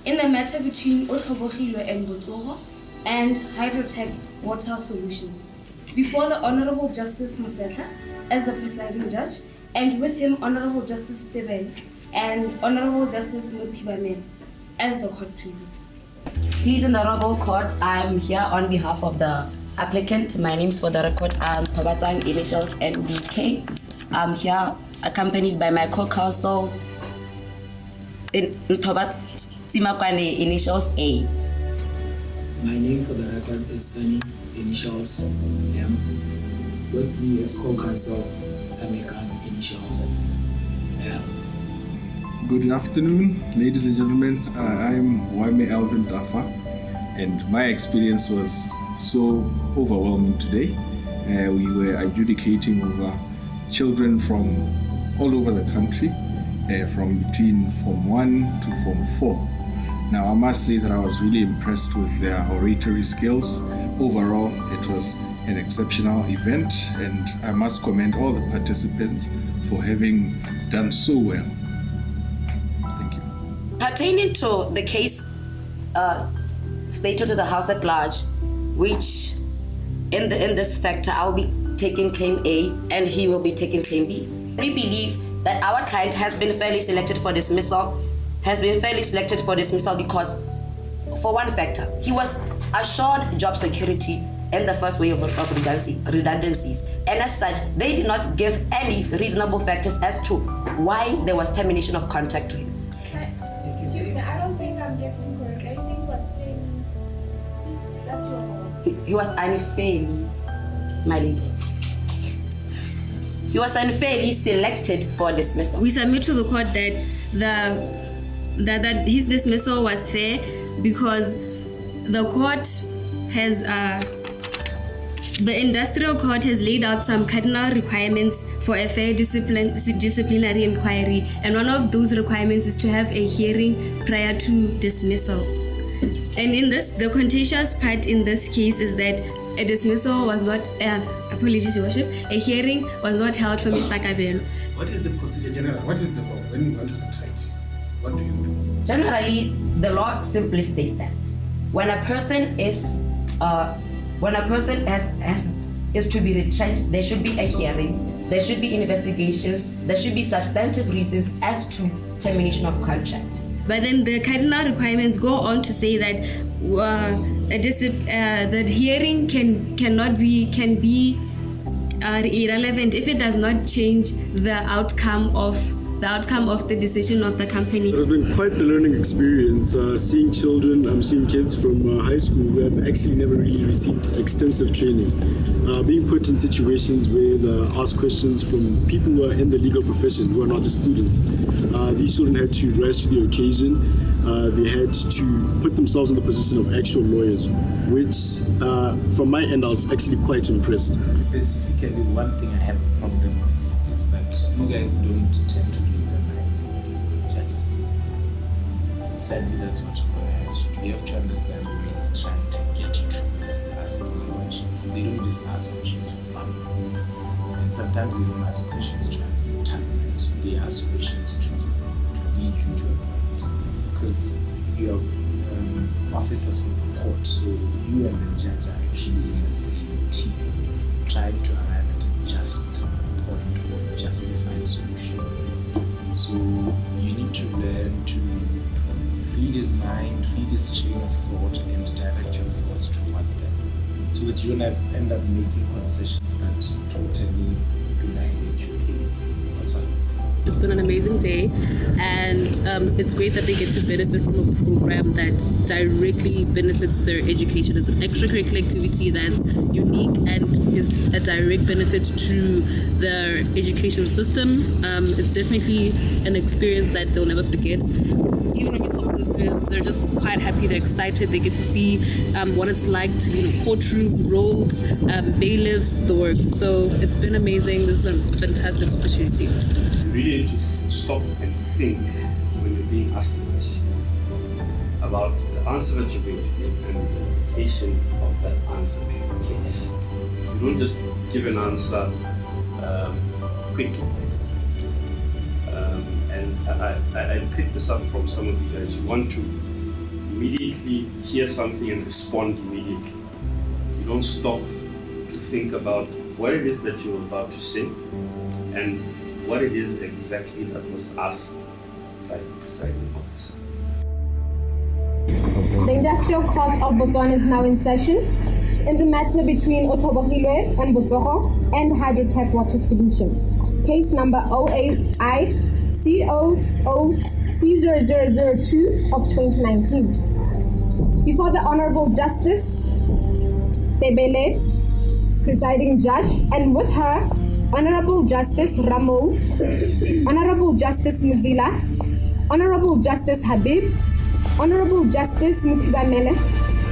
in the matter between Refilwe and Botswana and Hydrotech Water Solutions, before the Honorable Justice Mosetla as the presiding judge, and with him Honorable Justice Spei and Honorable Justice Moot as the court pleases. Please, Honorable Court, I'm here on behalf of the applicant. My name's for the record, Tobatang, initials NBK. I'm here accompanied by my co-counsel in Tobat Tsimakwane, initials A. My name for the record is Sunny, initials M. With me as co-counsel Tshamekang, initials L. Good afternoon, ladies and gentlemen. I'm Wame Alvin Tafa, and my experience was so overwhelming today. We were adjudicating over children from all over the country, from between Form 1 to Form 4. Now, I must say that I was really impressed with their oratory skills. Overall, it was an exceptional event, and I must commend all the participants for having done so well. Thank you. Pertaining to the case stated to the House at large, which in this factor I'll be taking claim A and he will be taking claim B. We believe that our client has been fairly selected for dismissal, because for one factor, he was assured job security in the first wave of redundancies, and as such, they did not give any reasonable factors as to why there was termination of contract to his. Excuse me, I don't think I'm getting correct. Are you saying he was paying? Is that your... He was unfairly, my lady. He was unfairly selected for dismissal. We submit to the court that his dismissal was fair because the court has the industrial court has laid out some cardinal requirements for a fair disciplinary inquiry, and one of those requirements is to have a hearing prior to dismissal. And in this, the contentious part in this case is that a dismissal was not, apologies, Your Worship, a hearing was not held for Mr. Kabelo. What is the procedure general? What is the law when you want to retract? What do you do? Generally, the law simply states that when a person is to be retrenched, there should be a hearing, there should be investigations, there should be substantive reasons as to termination of contract. But then the cardinal requirements go on to say that that hearing can be irrelevant if it does not change the outcome of the decision of the company. It has been quite the learning experience, seeing kids from high school who have actually never really received extensive training, being put in situations where they ask questions from people who are in the legal profession, who are not just students. These children had to rise to the occasion. They had to put themselves in the position of actual lawyers, which from my end I was actually quite impressed. Specifically, one thing I have a problem with is that you guys don't tend to read the minds of judges. Sadly, that's what has to. You have to understand where he's trying to get to. He's asking questions. They don't just ask questions for fun. And sometimes they don't ask questions to antagonize you. They ask questions to lead you to a point. Because you're officers of the court, so you and the judge are actually in the same team, trying to arrive at a just point or justified solution. So you need to learn to read his mind, read his chain of thought, and direct your thoughts toward them, so that you don't end up making concessions that totally annihilate your case. That's all. It's been an amazing day, and it's great that they get to benefit from a program that directly benefits their education. It's an extracurricular activity that's unique and is a direct benefit to their education system. It's definitely an experience that they'll never forget. Even when you talk to the students, they're just quite happy, they're excited, they get to see what it's like to be in a courtroom, robes, bailiffs, the works. So it's been amazing. This is a fantastic opportunity. You really need to stop and think when you're being asked a question about the answer that you're going to give and the implication of that answer to your case. You don't just give an answer quickly. And I picked this up from some of you guys. You want to immediately hear something and respond immediately. You don't stop to think about what it is that you're about to say and what it is exactly that was asked by the presiding officer. The Industrial Court of Botswana is now in session in the matter between Refilwe and Botswana and Hydrotech Water Solutions. Case number OAI-COOC0002 of 2019. Before the Honorable Justice Bebele, presiding judge, and with her, Honorable Justice Ramo, Honorable Justice Muzila, Honorable Justice Habib, Honorable Justice Mutibamele,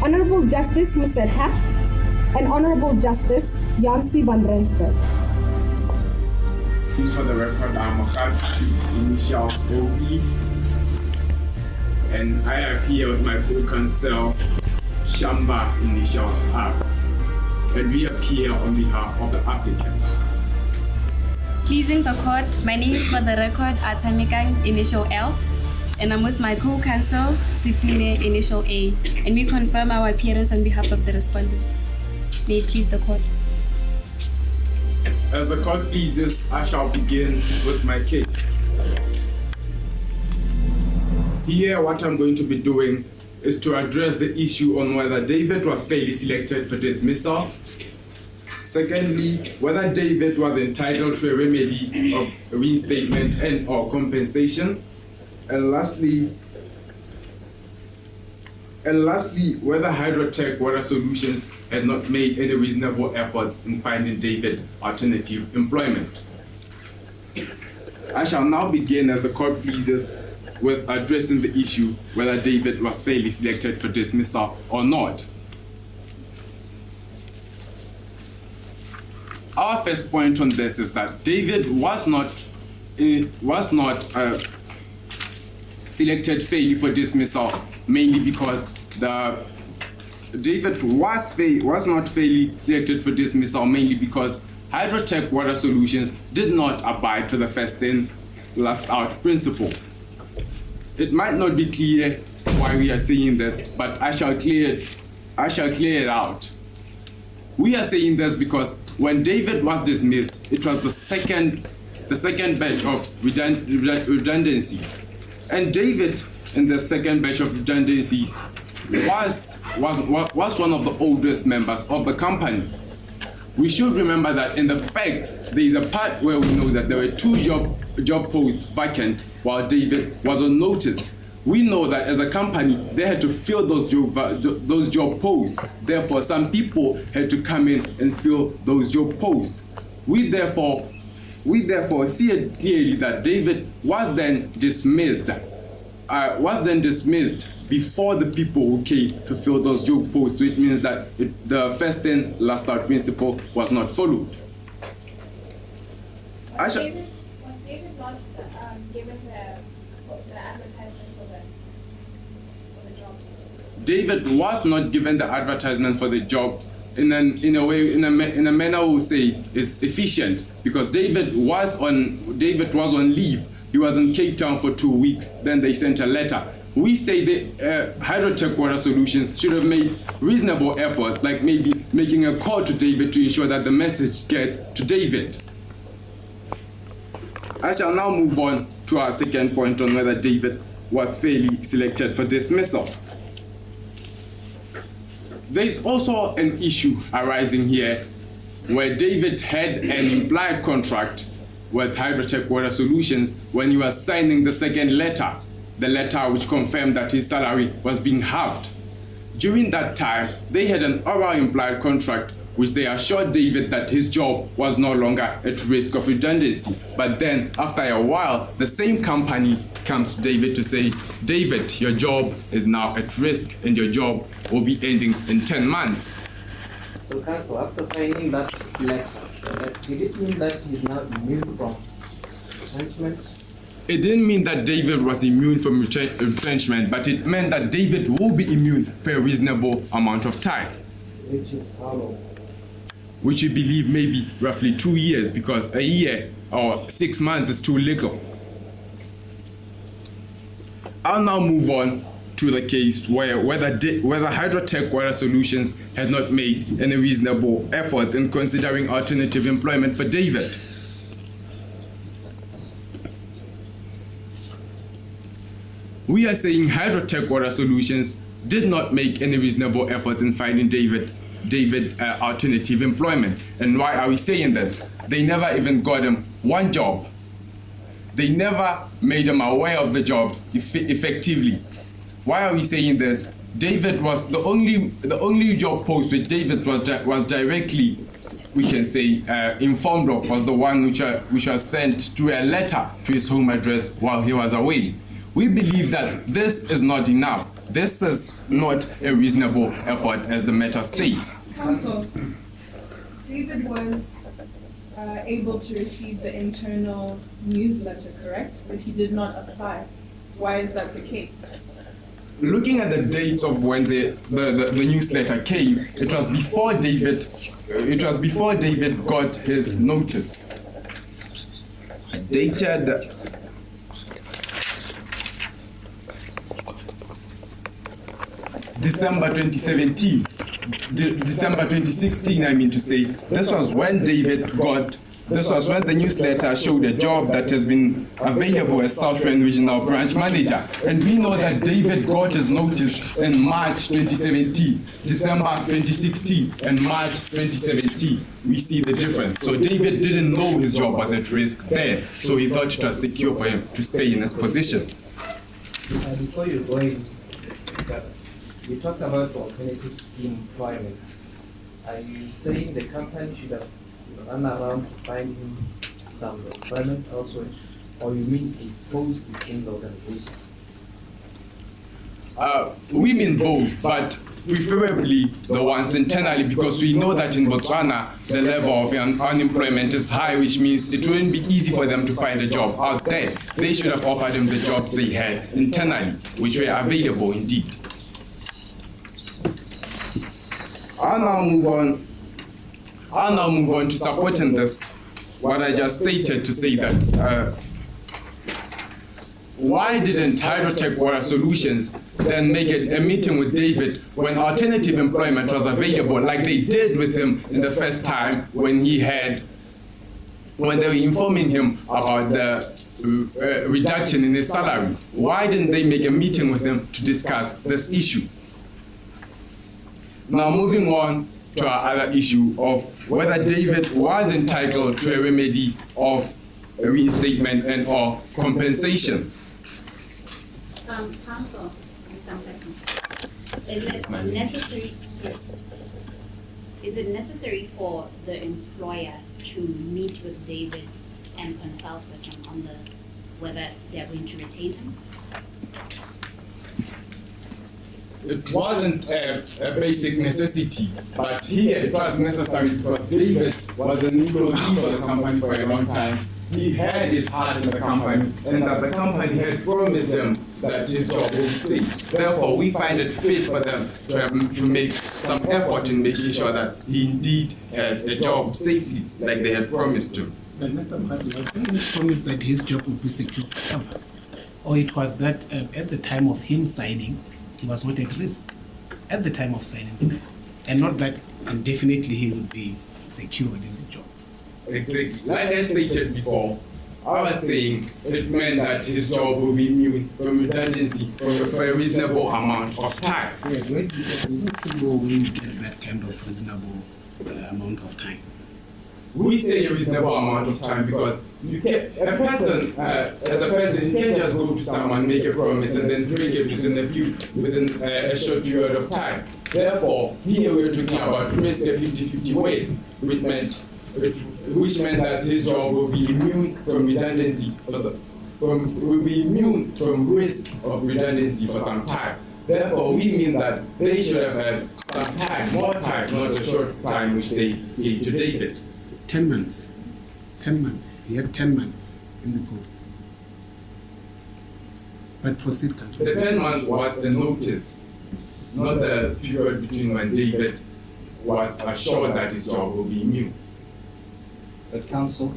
Honorable Justice Museta, and Honorable Justice Jansi van Rensburg. For the record, I'm Mogapi, initials OE, and I appear with my co-counsel Shamba, initials R, and we appear on behalf of the applicant. Pleasing the court, my name is for the record Tshamekang, initial L, and I'm with my co-counsel Setume, initial A, and we confirm our appearance on behalf of the respondent. May it please the court. As the court pleases, I shall begin with my case. Here, what I'm going to be doing is to address the issue on whether David was fairly selected for dismissal. Secondly, whether David was entitled to a remedy of reinstatement and or compensation. And lastly, whether Hydrotech Water Solutions had not made any reasonable efforts in finding David alternative employment. I shall now begin, as the court pleases, with addressing the issue whether David was fairly selected for dismissal or not. Our first point on this is that David was not selected fairly for dismissal, mainly because David was not fairly selected for dismissal, mainly because Hydrotech Water Solutions did not abide to the first in, last out principle. It might not be clear why we are saying this, but I shall clear it out. We are saying this because when David was dismissed, it was the second batch of redundancies. And David, in the second batch of redundancies, was one of the oldest members of the company. We should remember that in the fact, there is a part where we know that there were 2 job posts vacant while David was on notice. We know that as a company, they had to fill those job posts. Therefore, some people had to come in and fill those job posts. We therefore see it clearly that David was then dismissed. Before the people who came to fill those job posts, which means that the first in, last out principle was not followed. Was David not given the advertisement for the job? David was not given the advertisement for the job in a manner we say is efficient, because David was on leave. He was in Cape Town for 2 weeks. Then they sent a letter. We say the Hydrotech Water Solutions should have made reasonable efforts, like maybe making a call to David to ensure that the message gets to David. I shall now move on to our second point on whether David was fairly selected for dismissal. There is also an issue arising here where David had an implied contract with Hydrotech Water Solutions when he was signing the second letter, the letter which confirmed that his salary was being halved. During that time, they had an oral implied contract which they assured David that his job was no longer at risk of redundancy. But then, after a while, the same company comes to David to say, David, your job is now at risk and your job will be ending in 10 months. So, Council, after signing that letter, did it mean that he's now immune from retrenchment? It didn't mean that David was immune from retrenchment, but it meant that David will be immune for a reasonable amount of time. Which is how long? Which we believe may be roughly 2 years, because a year or 6 months is too little. I'll now move on to the case whether Hydrotech Water Solutions had not made any reasonable efforts in considering alternative employment for David. We are saying Hydrotech Water Solutions did not make any reasonable efforts in finding David alternative employment. And why are we saying this? They never even got him one job. They never made him aware of the jobs effectively. Why are we saying this? David was the only job post which David was directly, we can say, informed of, was the one which was sent through a letter to his home address while he was away. We believe that this is not enough. This is not a reasonable effort, as the matter states. Counsel, David was able to receive the internal newsletter, correct? But he did not apply. Why is that the case? Looking at the dates of when the newsletter came, it was before David got his notice. Dated December 2017, December 2016, I mean to say. This was when the newsletter showed a job that has been available as Southern Regional Branch Manager. And we know that David got his notice in March 2017, December 2016, and March 2017. We see the difference. So David didn't know his job was at risk then, so he thought it was secure for him to stay in his position. Before you go in, you talked about alternative employment. Are you saying the company should have run around to find him some employment elsewhere, or you mean a post within the organization? We mean both, but preferably the ones internally, because we know that in Botswana the level of unemployment is high, which means it wouldn't be easy for them to find a job out there. They should have offered them the jobs they had internally, which were available indeed. I'll now move on to supporting this, what I just stated, to say that why didn't Hydrotech Water Solutions then make a meeting with David when alternative employment was available, like they did with him in the first time when they were informing him about the reduction in his salary? Why didn't they make a meeting with him to discuss this issue? Now, moving on to our other issue of whether David was entitled to a remedy of a reinstatement and or compensation. Counsel, is it necessary? Sorry, is it necessary for the employer to meet with David and consult with him on whether they are going to retain him? It wasn't a basic necessity, but here it was necessary because David was an employee for the company for a long time. He had his heart in the company, and that the company had promised him that his job will be safe. Therefore, we find it fit for them to make some effort in making sure that he indeed has a job safely, like they had promised him. But Mr. Mogapi, he promised that his job would be secure forever. Or it was that at the time of him signing, he was not at risk at the time of signing the deed, and not that indefinitely he would be secured in the job. Exactly. Like I stated before, I was saying it meant that his job will be immune from redundancy for a reasonable amount of time. Yes, where do you go when you get that kind of reasonable amount of time? We say a reasonable amount of time because you can, a person, you can't just go to someone, make a promise, and then break it within a short period of time. Therefore, here we're talking about risk a 50-50 way, which meant that his job will be immune from redundancy, will be immune from risk of redundancy for some time. Therefore, we mean that they should have had some time, more time, not a short time which they gave to David. 10 months. 10 months. He had 10 months in the post. But proceed, Counsel. The 10 months was a notice, not the period between when David was assured that his job will be immune. But Counsel,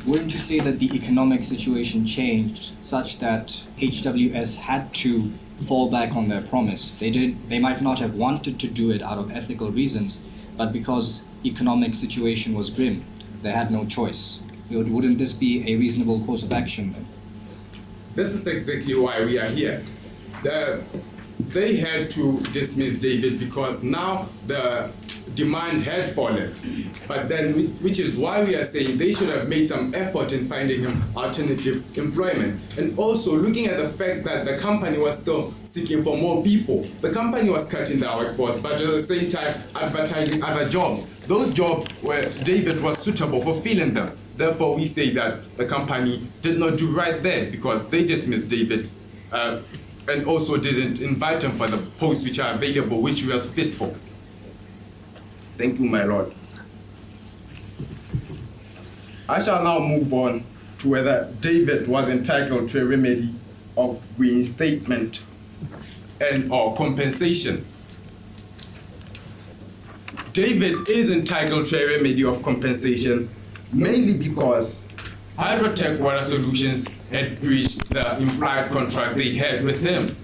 wouldn't you say that the economic situation changed such that HWS had to fall back on their promise. They might not have wanted to do it out of ethical reasons, but because economic situation was grim, they had no choice. Wouldn't this be a reasonable course of action then? This is exactly why we are here. They had to dismiss David because now the demand had fallen. But then, which is why we are saying they should have made some effort in finding him alternative employment. And also looking at the fact that the company was still seeking for more people. The company was cutting their workforce, but at the same time advertising other jobs. Those jobs where David was suitable for filling them. Therefore, we say that the company did not do right there because they dismissed David and also didn't invite him for the posts which are available, which he was fit for. Thank you, my lord. I shall now move on to whether David was entitled to a remedy of reinstatement and or compensation. David is entitled to a remedy of compensation mainly because Hydrotech Water Solutions had breached the implied contract they had with him.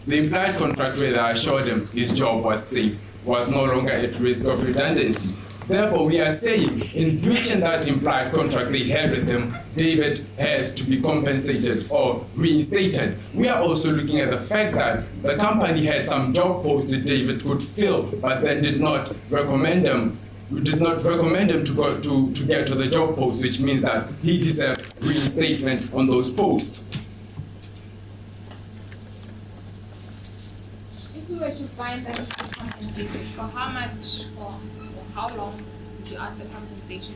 The implied contract where they assured him his job was safe, was no longer at risk of redundancy. Therefore, we are saying in breaching that implied contract they had with him, David has to be compensated or reinstated. We are also looking at the fact that the company had some job posts that David could fill, but then did not recommend him. We did not recommend him to go to get to the job post, which means that he deserved reinstatement on those posts. If we were to find that he was compensated, for how much or how long would you ask the compensation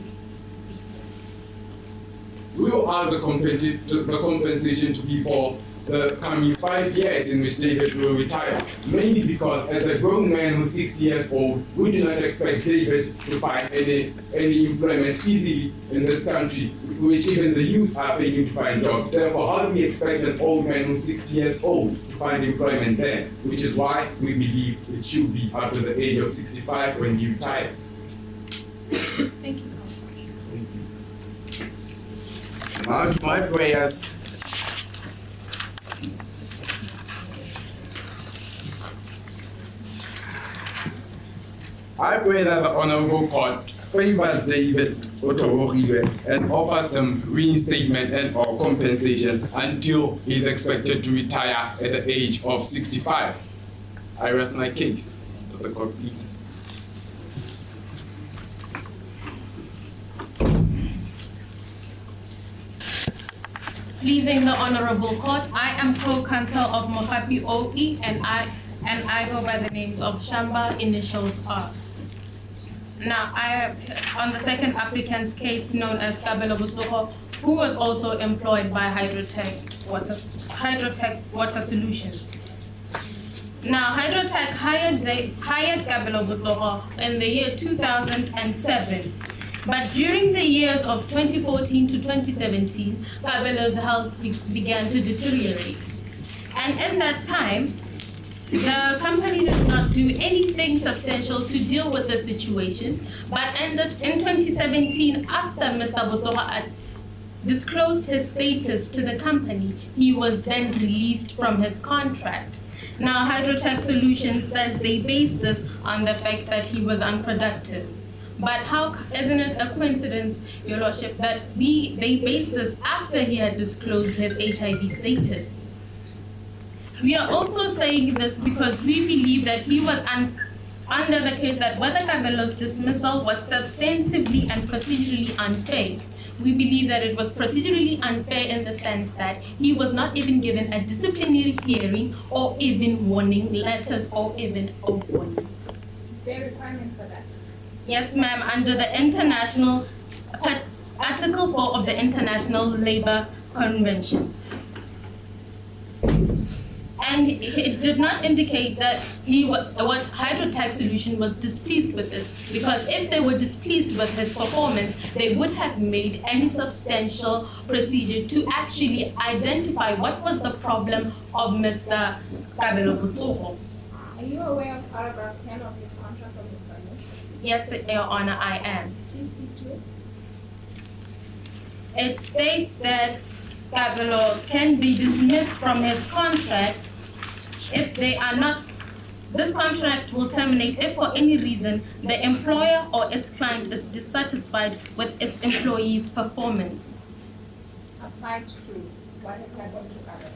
be for? We will ask the compensation to be for the coming 5 years in which David will retire, mainly because as a grown man who's 60 years old, we do not expect David to find any employment easily in this country, which even the youth are failing to find jobs. Therefore, how do we expect an old man who's 60 years old to find employment there? Which is why we believe it should be up to the age of 65 when he retires. Thank you, Councillor. Now to my prayers. I pray that the Honorable Court favors David Otoborilwe and offers him reinstatement and or compensation until he is expected to retire at the age of 65. I rest my case, as the court pleases. Pleasing the Honorable Court, I am co-counsel of Mogapi OE and I go by the names of Shamba, initials R. Now, I am on the second applicant's case known as Kabelo Butsogo, who was also employed by Hydrotech Water Solutions. Now, Hydrotech hired Kabelo Butsogo in the year 2007. But during the years of 2014 to 2017, Kabelo's health began to deteriorate. And in that time, the company did not do anything substantial to deal with the situation, but ended in 2017, after Mr. Butsogo had disclosed his status to the company, he was then released from his contract. Now, Hydrotech Solutions says they based this on the fact that he was unproductive. But how isn't it a coincidence, Your Lordship, that they based this after he had disclosed his HIV status? We are also saying this because we believe that he was under the case that whether Kabelo's dismissal was substantively and procedurally unfair. We believe that it was procedurally unfair in the sense that he was not even given a disciplinary hearing or even warning letters or even a warning. Is there requirements for that? Yes, ma'am, under the Article 4 of the International Labour Convention. And it did not indicate that what Hydrotech Solution was displeased with this, because if they were displeased with his performance, they would have made any substantial procedure to actually identify what was the problem of Mr. Kabelo Butsogo. Are you aware of paragraph 10 of his contract of employment? Yes, Your Honor, I am. Please speak to it. It states that Kabelo can be dismissed from his contract if they are not, this contract will terminate if for any reason the employer or its client is dissatisfied with its employee's performance. Applied to what has happened to others.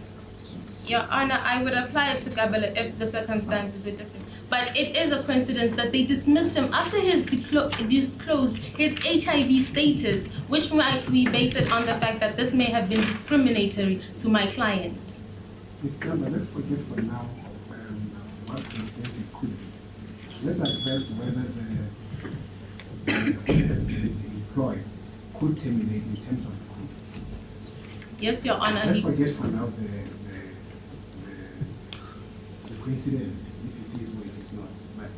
Your Honor, I would apply it to Kabelo if the circumstances were different. But it is a coincidence that they dismissed him after he disclosed his HIV status, which might we base it on the fact that this may have been discriminatory to my client. Ms. Shamba, let's forget for now what this it could be. Let's address whether the employer could terminate in terms of the code. Yes, Your Honor. Let's forget for now the coincidence, if it is or it is not, but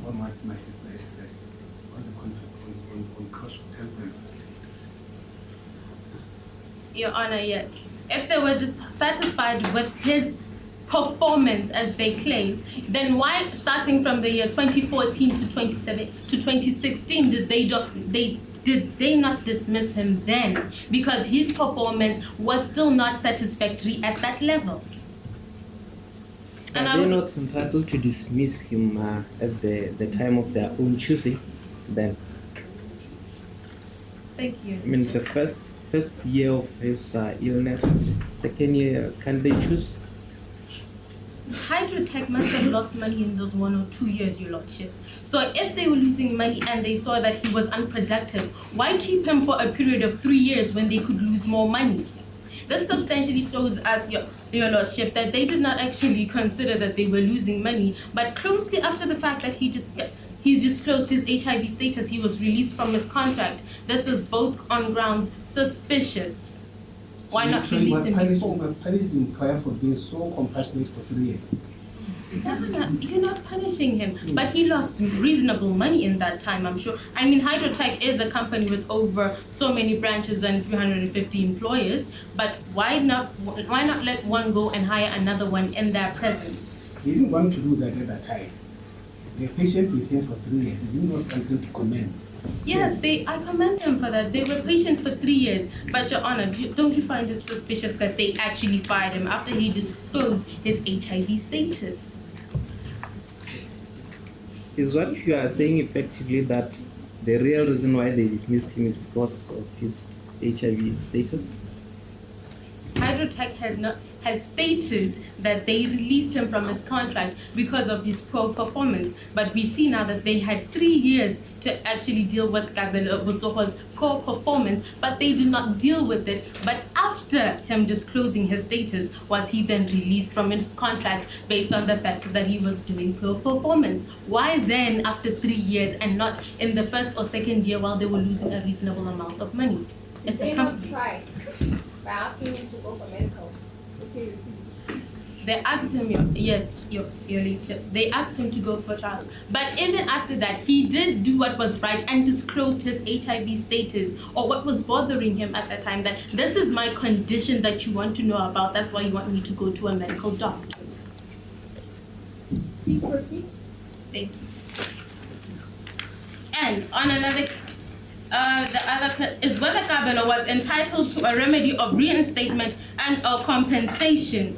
on what my sister has said, on the contract, on cross-temporary. Your Honor, yes. If they were dissatisfied with his performance, as they claim, then why, starting from the year 2014 to 2016, did they not dismiss him then? Because his performance was still not satisfactory at that level. And are they not entitled to dismiss him at the time of their own choosing then? Thank you. I mean, the first year of his illness, second year, can they choose? Hydrotech must have lost money in those 1 or 2 years, Your Lordship. So if they were losing money and they saw that he was unproductive, why keep him for a period of 3 years when they could lose more money? This substantially shows us, Your Lordship, that they did not actually consider that they were losing money, but closely after the fact that he disclosed his HIV status, he was released from his contract. This is both on grounds suspicious. Why not release him before? You must punish the employer for being so compassionate for 3 years. You're not punishing him, but he lost reasonable money in that time, I'm sure. I mean, Hydrotech is a company with over so many branches and 350 employees, but why not let one go and hire another one in their presence? They didn't want to do that at that time. They were patient with him for 3 years. Is it not something to commend? Yes, I commend them for that. They were patient for 3 years. But Your Honor, don't you find it suspicious that they actually fired him after he disclosed his HIV status? Is what you are saying effectively that the real reason why they dismissed him is because of his HIV status? Hydrotech has stated that they released him from his contract because of his poor performance, but we see now that they had 3 years to actually deal with Kabelo Botsogo's poor performance, but they did not deal with it. But after him disclosing his status, was he then released from his contract based on the fact that he was doing poor performance? Why then, after 3 years, and not in the first or second year while they were losing a reasonable amount of money? Did they not try by asking him to go for medicals, which he refused? They asked him, Your Lordship, they asked him to go for trials. But even after that, he did do what was right and disclosed his HIV status, or what was bothering him at that time, that this is my condition that you want to know about, that's why you want me to go to a medical doctor. Please proceed. Thank you. And on another, the other is whether Kabelo was entitled to a remedy of reinstatement and or compensation.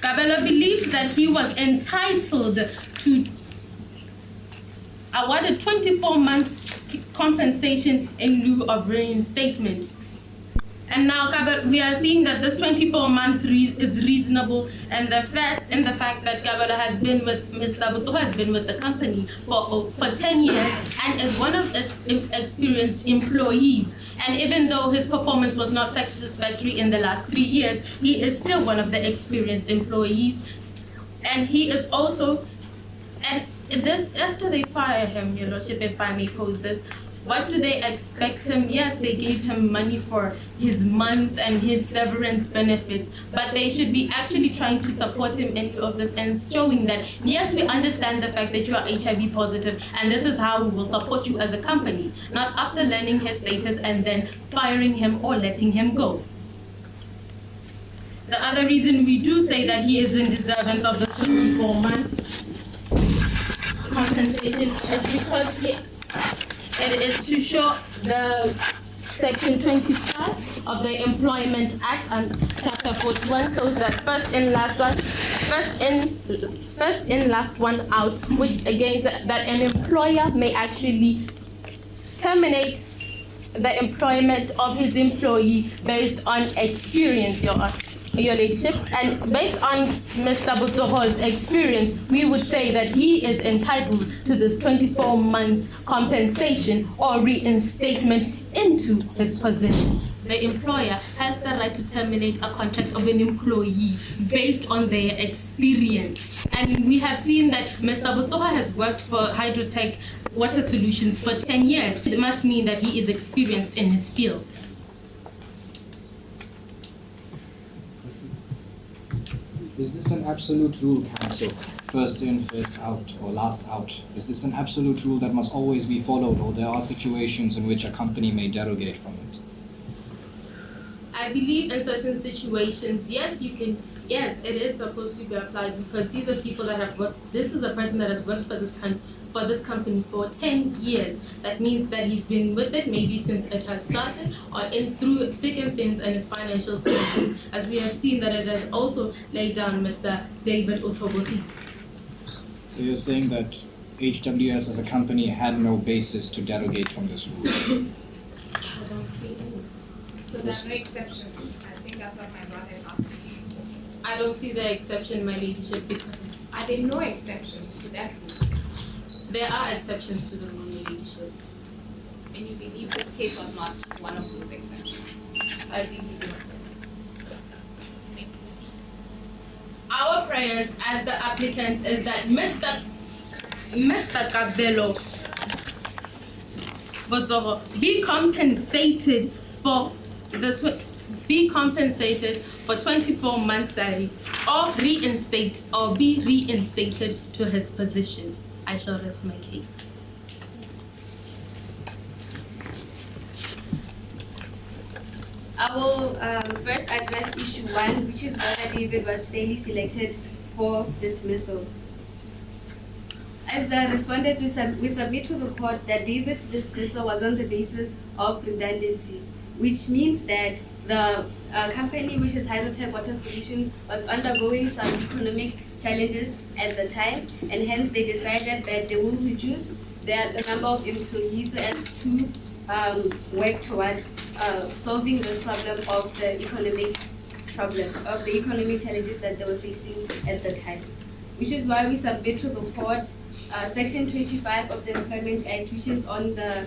Kabelo believed that he was entitled to awarded 24 months compensation in lieu of reinstatement. And now we are seeing that this 24 months is reasonable, and the fact that Kabelo has been with Mr. Botsogo has been with the company for 10 years and is one of its experienced employees. And even though his performance was not satisfactory in the last 3 years, he is still one of the experienced employees. And he is also, and this, after they fire him, Your Lordship, if I may pose this, what do they expect him? Yes, they gave him money for his month and his severance benefits, but they should be actually trying to support him in all of this and showing that, yes, we understand the fact that you are HIV positive and this is how we will support you as a company, not after learning his status and then firing him or letting him go. The other reason we do say that he is in deservance of this 24-month compensation is because it is to show the Section 25 of the Employment Act and Chapter 41 shows that first and last one, first in, last one out, which again that an employer may actually terminate the employment of his employee based on experience, Your Ladyship. And based on Mr. Botsogo's experience, we would say that he is entitled to this 24 months compensation or reinstatement into his position. The employer has the right to terminate a contract of an employee based on their experience. And we have seen that Mr. Botsogo has worked for Hydrotech Water Solutions for 10 years. It must mean that he is experienced in his field. Is this an absolute rule, Council? First in, first out, or last out? Is this an absolute rule that must always be followed, or there are situations in which a company may derogate from it? I believe in certain situations, yes, it is supposed to be applied because these are people that have worked. This is a person that has worked for this company for 10 years. That means that he's been with it maybe since it has started or through thick and thin and its financial solutions, as we have seen that it has also laid down Mr. David Otoboki. So you're saying that HWS as a company had no basis to derogate from this rule? I don't see any. So there are no exceptions. I think that's what my brother is asking. I don't see the exception, my ladyship, because are there no exceptions to that rule? There are exceptions to the rule, your ladyship. And you believe this case was not one of those exceptions? I believe not. Our prayers as the applicants is that Mr. Kabelo Botsogo be compensated for 24 months salary or be reinstated to his position. I shall rest my case. I will first address issue 1, which is whether David was fairly selected for dismissal. As the respondent, we submit to the court that David's dismissal was on the basis of redundancy, which means that the company, which is Hydrotech Water Solutions, was undergoing some economic challenges at the time, and hence they decided that they will reduce the number of employees so as to work towards solving this problem of the economic challenges that they were facing at the time. Which is why we submit to the court Section 25 of the Employment Act, which is on the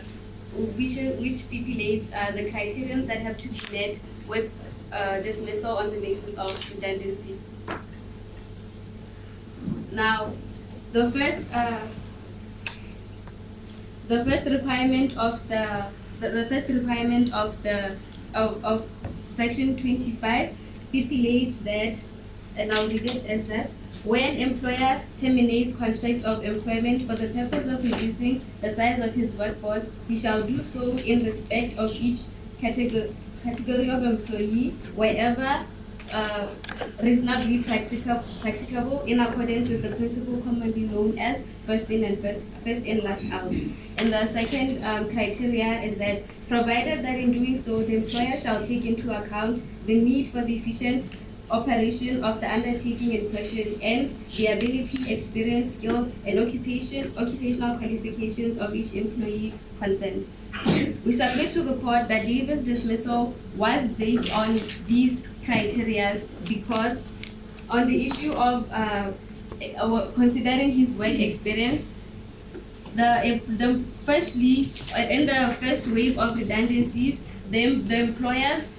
which stipulates the criterion that have to be met with dismissal on the basis of redundancy. Now, the first requirement of Section 25 stipulates that, and I'll read it as this: when employer terminates contract of employment for the purpose of reducing the size of his workforce, he shall do so in respect of each category of employee wherever reasonably practicable in accordance with the principle commonly known as first in, last out. And the second criteria is that provided that in doing so, the employer shall take into account the need for the efficient operation of the undertaking in question and the ability, experience, skill, and occupational qualifications of each employee concerned. We submit to the court that David's dismissal was based on these criteria because on the issue of considering his work experience, firstly, in the first wave of redundancies, the employers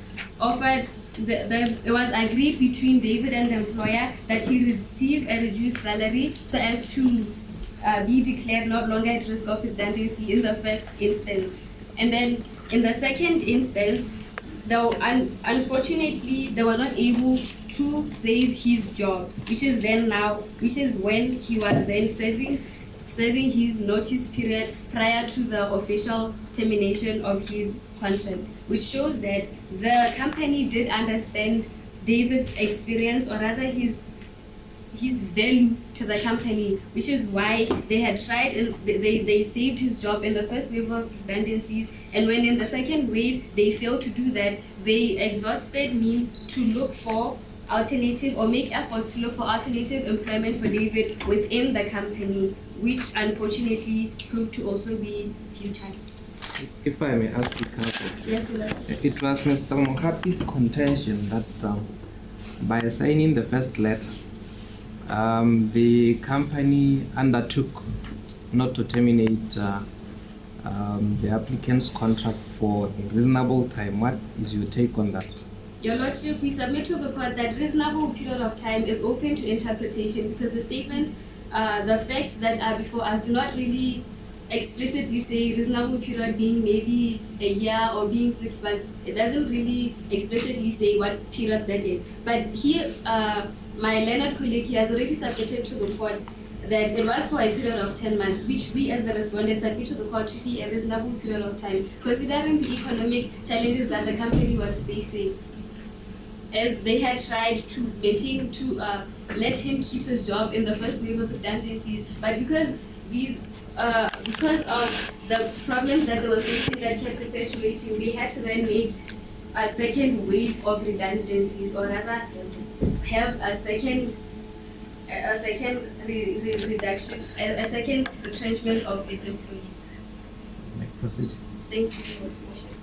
offered it was agreed between David and the employer that he receive a reduced salary so as to be declared no longer at risk of redundancy in the first instance. And then in the second instance, unfortunately, they were not able to save his job, which is when he was then serving his notice period prior to the official termination of his contract, which shows that the company did understand David's experience, or rather his value to the company, which is why they had tried and they saved his job in the first wave of redundancies, and when in the second wave they failed to do that, they exhausted means to look for alternative or make efforts to look for alternative employment for David within the company, which unfortunately proved to also be futile. If I may ask you, Counsel. Yes, Lord. It was Mr. Mogapi's contention that by signing the first letter, the company undertook not to terminate the applicant's contract for a reasonable time. What is your take on that? Your Lordship, we submit to the court that reasonable period of time is open to interpretation because the statement, the facts that are before us do not really explicitly say reasonable period being maybe a year or being 6 months. It doesn't really explicitly say what period that is. But here, my learned colleague here has already submitted to the court that it was for a period of 10 months, which we as the respondent submit to the court to be a reasonable period of time, considering the economic challenges that the company was facing, as they had tried to maintain, to let him keep his job in the first wave of redundancies, but because of the problems that they were facing that kept perpetuating, they had to then make a second wave of redundancies, or rather have a second reduction, a second retrenchment of its employees. Proceed. Thank you for your question.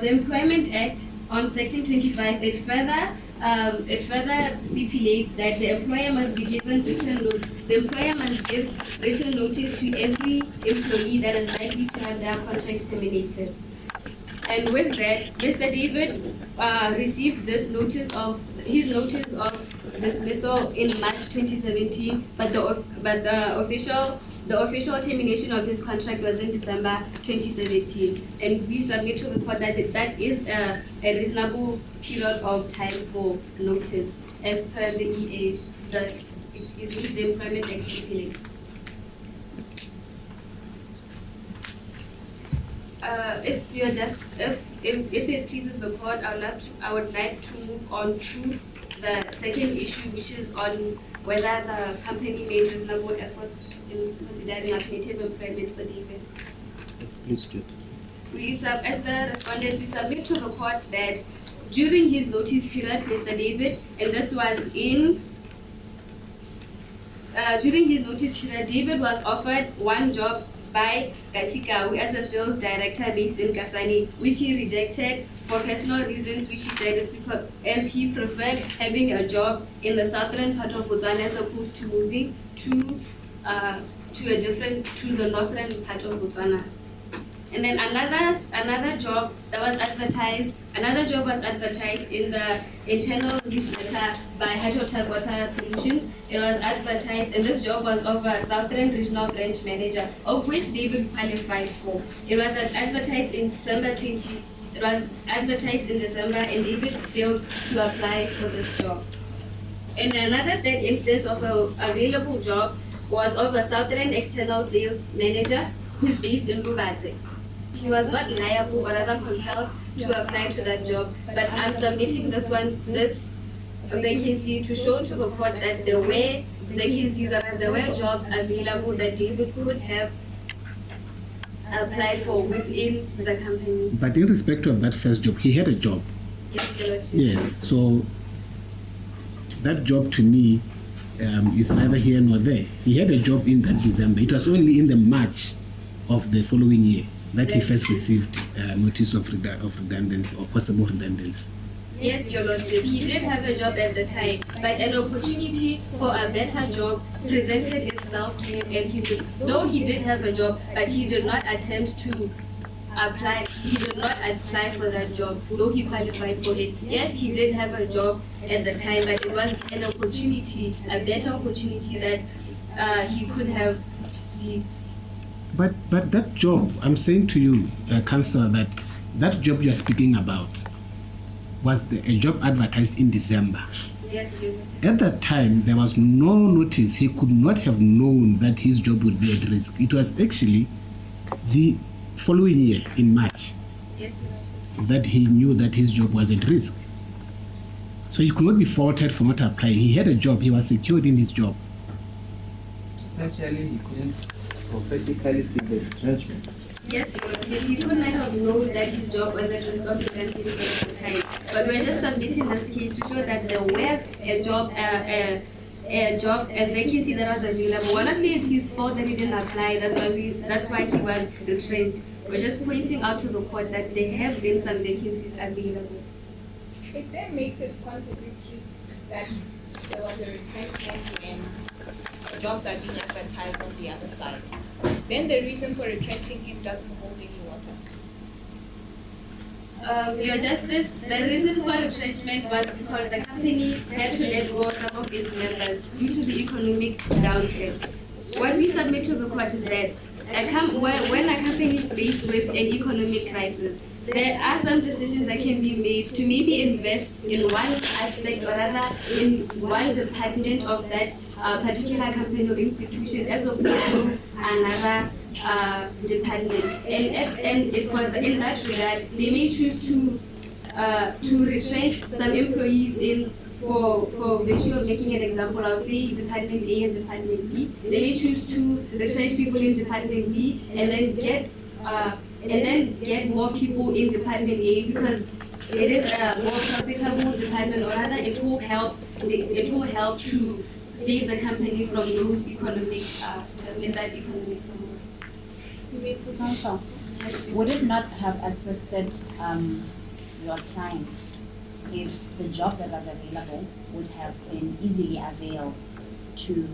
The Employment Act on Section 25, it further stipulates that the employer must be given the employer must give written notice to every employee that is likely to have their contracts terminated. And with that, Mr. David received his notice of dismissal in March 2017, but the official termination of his contract was in December 2017, and we submit to the court that that is a reasonable period of time for notice as per the the Employment Act stipulates. If it pleases the court, I would like to move on to the second issue, which is on whether the company made reasonable efforts in considering alternative employment for David. Please do. As the respondents, we submit to the court that during his notice period, Mr. David, and this was during his notice period, David was offered one job by Kachikawi as a sales director based in Kasane, which he rejected for personal reasons, which he said is because as he preferred having a job in the southern part of Botswana as opposed to moving to the northern part of Botswana. And then another job was advertised in the internal newsletter by Hydrotech Water Solutions. It was advertised, and this job was of a Southern Regional Branch Manager, of which David qualified for. It was advertised in December, and David failed to apply for this job. And another third instance of an available job was of a Southern External Sales Manager who is based in Lubatse. He was not liable or rather compelled to apply to that job, but I'm submitting this vacancy to show to the court that there were vacancies or there were jobs available that David could have applied for within the company. But in respect of that first job, he had a job. Yes, Your Lordship. Yes, so that job to me is neither here nor there. He had a job in that December. It was only in the March of the following year that he first received notice of redundancy or possible redundancy. Yes, Your Lordship. He did have a job at the time, but an opportunity for a better job presented itself to him, and though he did have a job, but he did not attempt to apply. He did not apply for that job, though he qualified for it. Yes, he did have a job at the time, but it was an opportunity, a better opportunity that he could have seized. But that job, I'm saying to you, Councillor, that job you are speaking about was a job advertised in December. Yes, Your Lordship. At that time, there was no notice. He could not have known that his job would be at risk. It was actually the following year, in March, Yes, Your Lordship. that he knew that his job was at risk. So he could not be faulted for not applying. He had a job. He was secured in his job. Essentially, he couldn't prophetically see the retrenchment. Yes, Your Lordship. He could not have known that his job was at risk of redundancy at the time. But we're just submitting this case to show that there was a vacancy that was available. We're not saying it's his fault that he didn't apply. That's why he was retrenched. We're just pointing out to the court that there have been some vacancies available. It then makes it contradictory that there was a retrenchment when jobs are being advertised on the other side. Then the reason for retrenching him doesn't hold any water. Your Justice, the reason for retrenchment was because the company had to let go of some of its members due to the economic downturn. What we submit to the court is that when a company is faced with an economic crisis, there are some decisions that can be made to maybe invest in one aspect or other in one department of that particular company or institution as opposed to another department. And it was in that regard, they may choose to retrench some employees in for virtue of making an example, I'll say Department A and Department B. They may choose to retrench people in Department B and then get more people in Department A because it is a more profitable department, or rather it will help to save the company from those economic in that economic turmoil. Counsel, would it not have assisted your client if the job that was available would have been easily availed to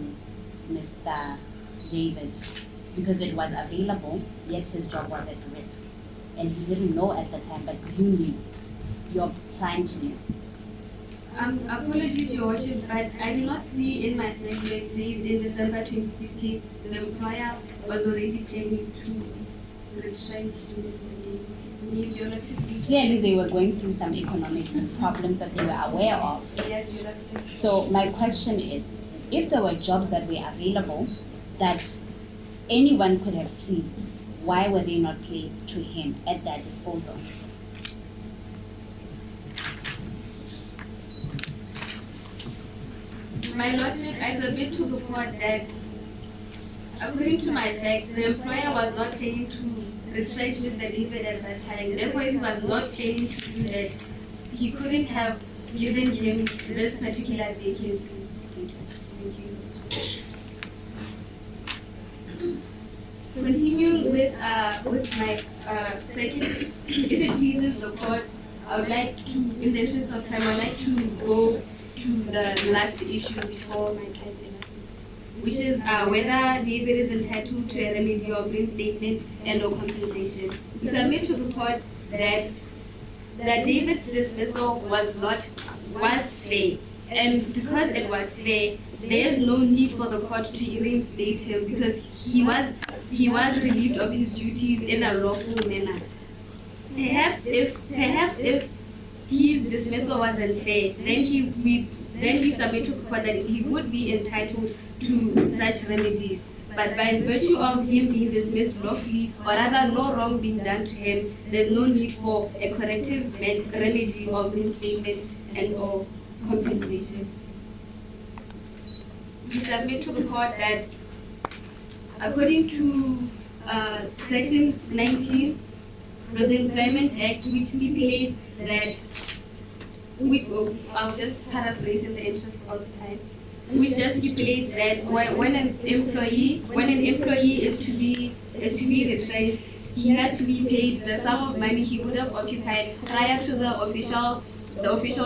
Mr. David? Because it was available, yet his job was at risk. And he didn't know at the time, but you knew. Your client knew. Apologies, Your Worship, but I do not see in my plan where it says in December 2016 the employer was already planning to retrench Mr. David. Your Lordship, please. Clearly, they were going through some economic problems that they were aware of. Yes, Your Lordship. So my question is, if there were jobs that were available that anyone could have seized, why were they not placed to him at their disposal? My Lordship, I submit to the court that according to my facts, the employer was not planning to retrench Mr. David at that time. Therefore, he was not planning to do that. He couldn't have given him this particular vacancy. Thank you. Continuing with my second, if it pleases the court, I would like to, in the interest of time, I'd like to go to the last issue before my time elapses, which is whether David is entitled to a remedy or reinstatement and or compensation. We submit to the court that David's dismissal was fair, and because it was fair, there is no need for the court to reinstate him because he was relieved of his duties in a lawful manner. Perhaps if his dismissal was unfair, then we submit to the court that he would be entitled to such remedies. But by virtue of him being dismissed lawfully, or rather no wrong being done to him, there's no need for a corrective remedy of reinstatement and or compensation. We submit to the court that according to Section 19 of the Employment Act, which stipulates that, I'll just paraphrase in the interest of time, which just stipulates that when an employee is to be retrenched, he has to be paid the sum of money he would have occupied prior to the official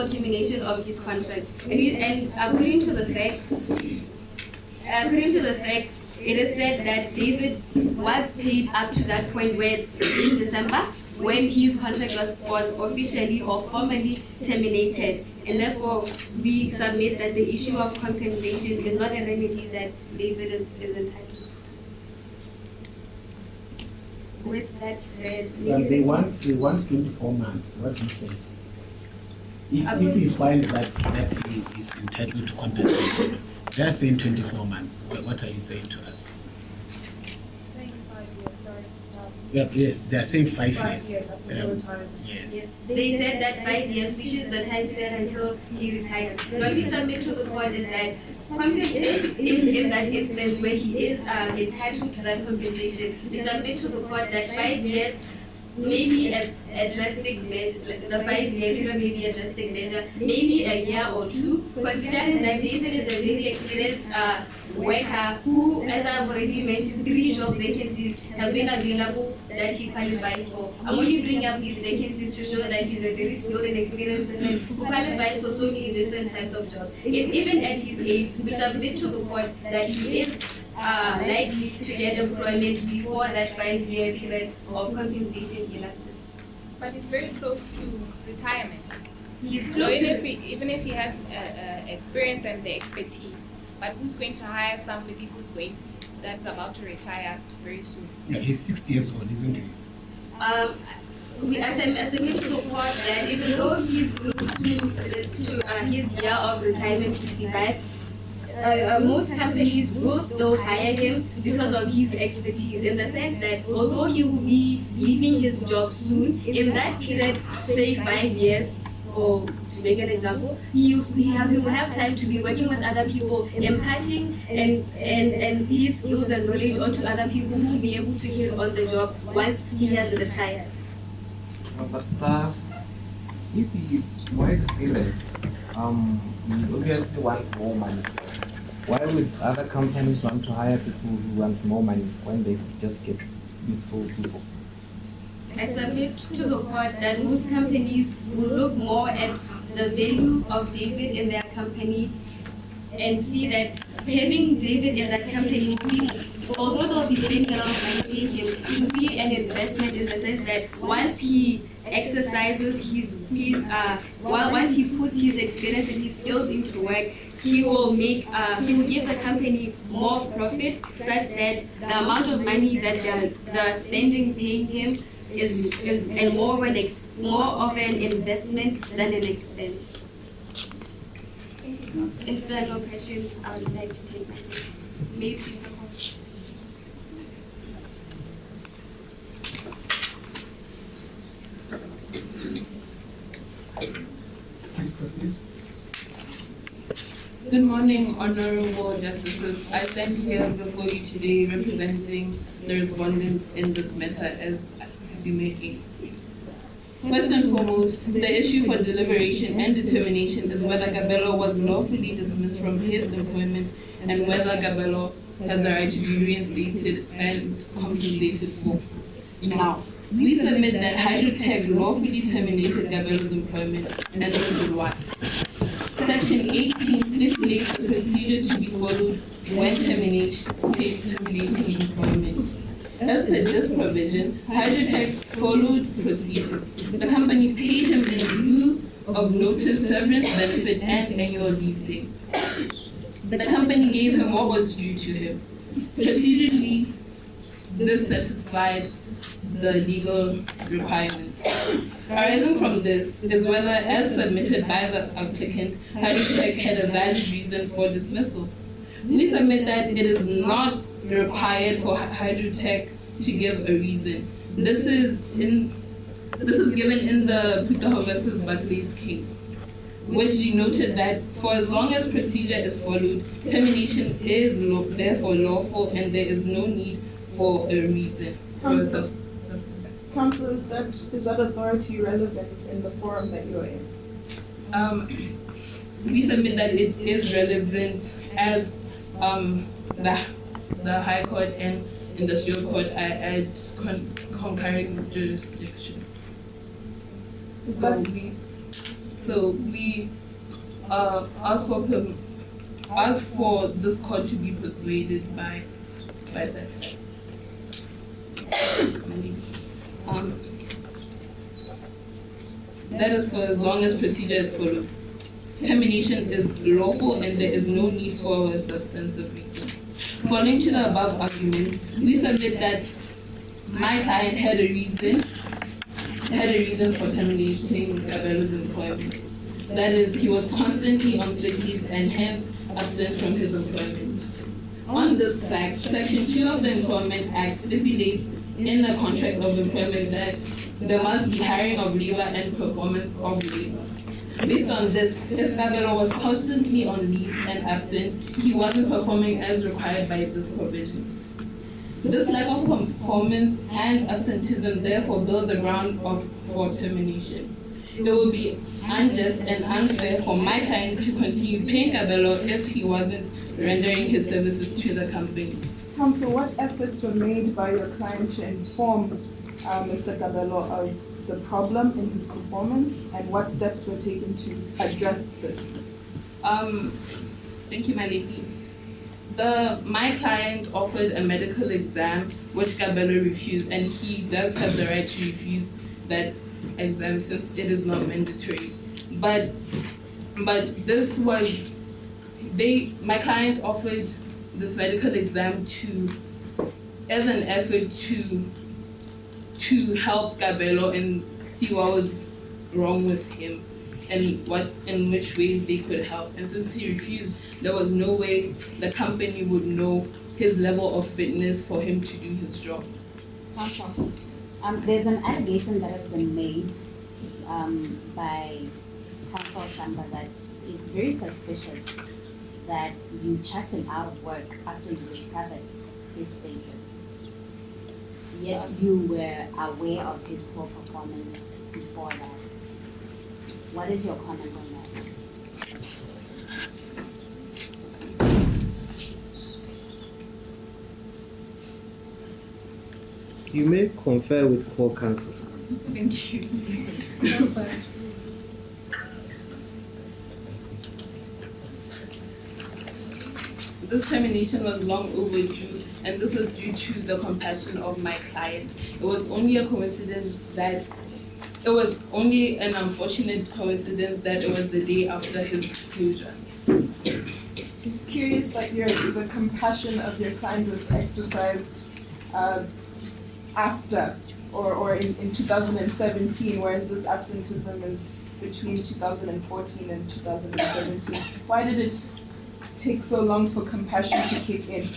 termination of his contract. And according to the facts, it is said that David was paid up to that point where in December, when his contract was officially or formally terminated. And therefore, we submit that the issue of compensation is not a remedy that David is entitled to. With that said, they want 24 months. What do you say? If we find that he is entitled to compensation, they are saying 24 months. What are you saying to us? Saying 5 years, sorry. Yes, they are saying 5 years. Yes, up until retirement. Yes. They said that 5 years, which is the time period until he retires. What we submit to the court is that in that instance where he is entitled to that compensation, we submit to the court that 5 years may be a drastic measure, the 5-year period may be a drastic measure, maybe a year or two, considering that David is a very experienced worker who, as I've already mentioned, 3 job vacancies have been available that he qualifies for. I'm only bringing up these vacancies to show that he's a very skilled and experienced person who qualifies for so many different types of jobs. Even at his age, we submit to the court that he is likely to get employment before that 5-year period of compensation elapses. But it's very close to retirement. He's So close even if he has experience and the expertise, but who's going to hire somebody that's about to retire very soon? Yeah, he's 60 years old, isn't he? I submit to the court that even though he's close to his year of retirement, 65, most companies will still hire him because of his expertise, in the sense that although he will be leaving his job soon, in that period, say 5 years, or to make an example, he will have time to be working with other people, imparting and his skills and knowledge onto other people who will be able to hit on the job once he has retired. But if he's more experienced, he obviously wants more money. Why would other companies want to hire people who want more money when they just get youthful people? I submit to the court that most companies will look more at the value of David in their company and see that having David in that company will be, although they'll be spending a lot of money paying him, it will be an investment in the sense that once he exercises once he puts his experience and his skills into work, he will give the company more profit, such that the amount of money that they're spending paying him is more of an investment than an expense. If there are no questions, I would like to take my seat. May you please the court. Please proceed. Good morning, Honorable Justices. I stand here before you today representing the respondents in this matter as Setume. First and foremost, the issue for deliberation and determination is whether Gabello was lawfully dismissed from his employment and whether Gabello has the right to be reinstated and compensated for. Now, we submit that Hydrotech lawfully terminated Gabello's employment, and this is why. Section 18 stipulates the procedure to be followed when terminating employment. As per this provision, Hydrotech followed procedure. The company paid him in lieu of notice, severance benefit, and annual leave days. The company gave him what was due to him. Procedurally, this satisfied the legal requirements. Arising from this is whether, as submitted by the applicant, Hydrotech had a valid reason for dismissal. We submit that it is not required for Hydrotech to give a reason. This is given in the Putaho versus Buckley's case, which denoted that for as long as procedure is followed, termination is therefore lawful and there is no need for a reason. Counsel, is that authority relevant in the forum that you're in? We submit that it is relevant as the High Court and Industrial Court are at concurrent jurisdiction. So we ask for this court to be persuaded by that. That is for as long as procedure is followed. Termination is lawful and there is no need for a substantive reason. Following to the above argument, we submit that my client had a reason for terminating Gabello's employment. That is, he was constantly on sick leave and hence absent from his employment. On this fact, Section 2 of the Employment Act stipulates in a contract of employment that there must be hiring of labor and performance of labor. Based on this, if Kabelo was constantly on leave and absent, he wasn't performing as required by this provision. This lack of performance and absenteeism therefore build the ground for termination. It would be unjust and unfair for my client to continue paying Kabelo if he wasn't rendering his services to the company. Counsel, what efforts were made by your client to inform Mr. Kabelo of the problem in his performance, and what steps were taken to address this? Thank you, my lady. My client offered a medical exam, which Kabelo refused, and he does have the right to refuse that exam since it is not mandatory. But this was, my client offered this medical exam as an effort to help Kabelo and see what was wrong with him and in which ways they could help. And since he refused, there was no way the company would know his level of fitness for him to do his job. Counsel, there's an allegation that has been made by Counsel Shamba that it's very suspicious that you checked him out of work after you discovered his status. Yet you were aware of his poor performance before that. What is your comment on that? You may confer with core counsel. Thank you. This termination was long overdue, and this was due to the compassion of my client. It was only a coincidence that it was only an unfortunate coincidence that it was the day after his disclosure. It's curious that the compassion of your client was exercised after or in 2017, whereas this absenteeism is between 2014 and 2017. Why did it take so long for compassion to kick in?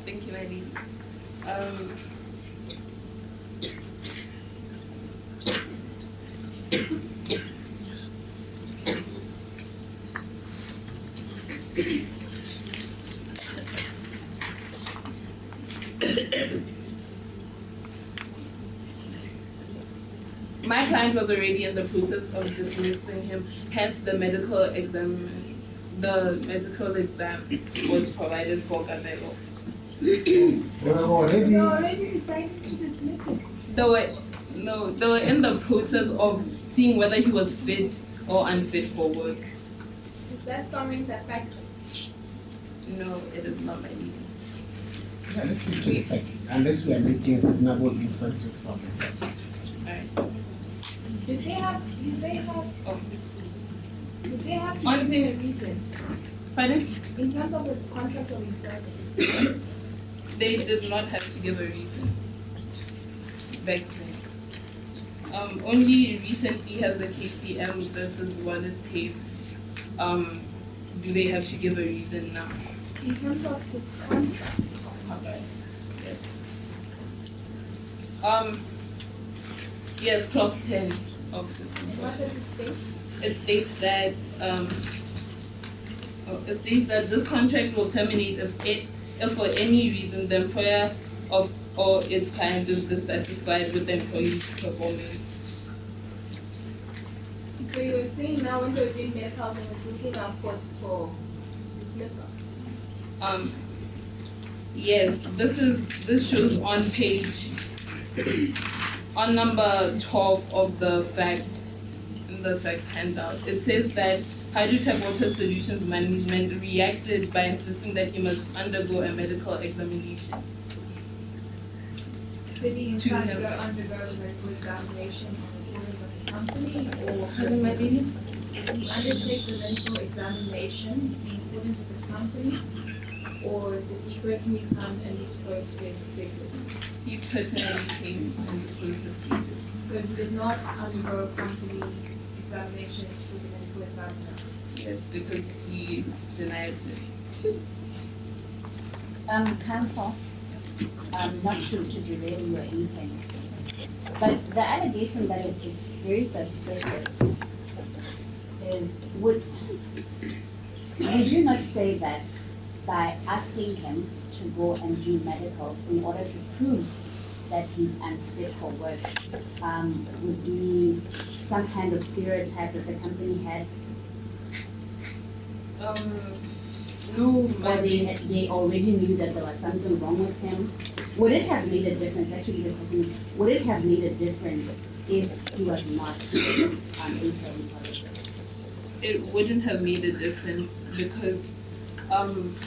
Thank you, Eddie. My client was already in the process of dismissing him, hence the medical exam was provided for Kabelo. They were already decided to dismiss him. They were in the process of seeing whether he was fit or unfit for work. Is that something that facts? No, it is not my lead. Let's speak to the facts, unless we are making reasonable inferences from the facts. Alright. Did they have to give a reason? Pardon? In terms of its concept of employment. They did not have to give a reason back then. Only recently has the KCM versus Wallace case do they have to give a reason now. In terms of his contract. Yes, clause 10 of the contract. What does it state? It states that this contract will terminate if for any reason the employer or its client is dissatisfied with the employee's performance. So you were saying now when they were doing medical, they were looking out for dismissal. Yes, this shows on page on number 12 of the facts in the facts handout. It says that Hydrotech Water Solutions Management reacted by insisting that he must undergo a medical examination. Did he in fact undergo a medical examination on the orders of the company, or did he undertake the medical examination in accordance with the company, or did he personally come and disclose his status? He personally came and disclosed his status. So he did not undergo a company examination to the medical examiner? Yes, because he denied it. Counsel, not to derail you or anything. But the allegation that it's very suspicious is, would you not say that by asking him to go and do medicals in order to prove that he's unfit for work would be some kind of stereotype that the company had? No, or they already knew that there was something wrong with him? Would it have made a difference, actually the question, would it have made a difference if he was not HIV positive? It wouldn't have made a difference because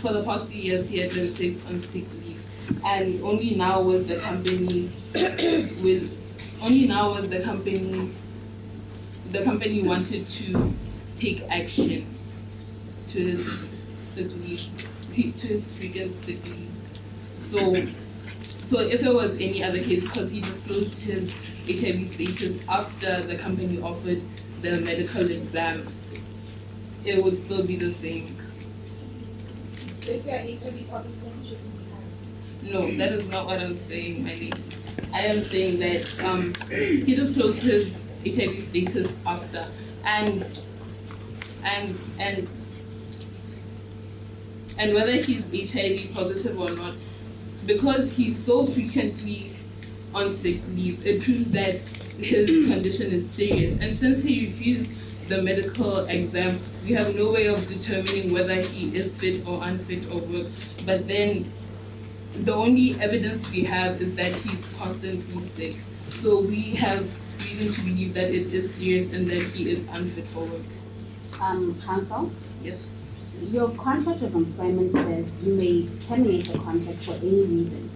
for the past few years he had been sick on sick leave, and only now was the company wanted to take action to his sick leave, to his freaking sick leave. So if it was any other case, because he disclosed his HIV status after the company offered the medical exam, it would still be the same. So if you are HIV positive, you shouldn't be No, that is not what I'm saying, my lady. I am saying that he disclosed his HIV status after, and whether he's HIV positive or not, because he's so frequently on sick leave, it proves that his condition is serious. And since he refused the medical exam, we have no way of determining whether he is fit or unfit or works. But then the only evidence we have is that he's constantly sick. So we have reason to believe that it is serious and that he is unfit for work. Counsel? Yes. Your contract of employment says you may terminate a contract for any reason.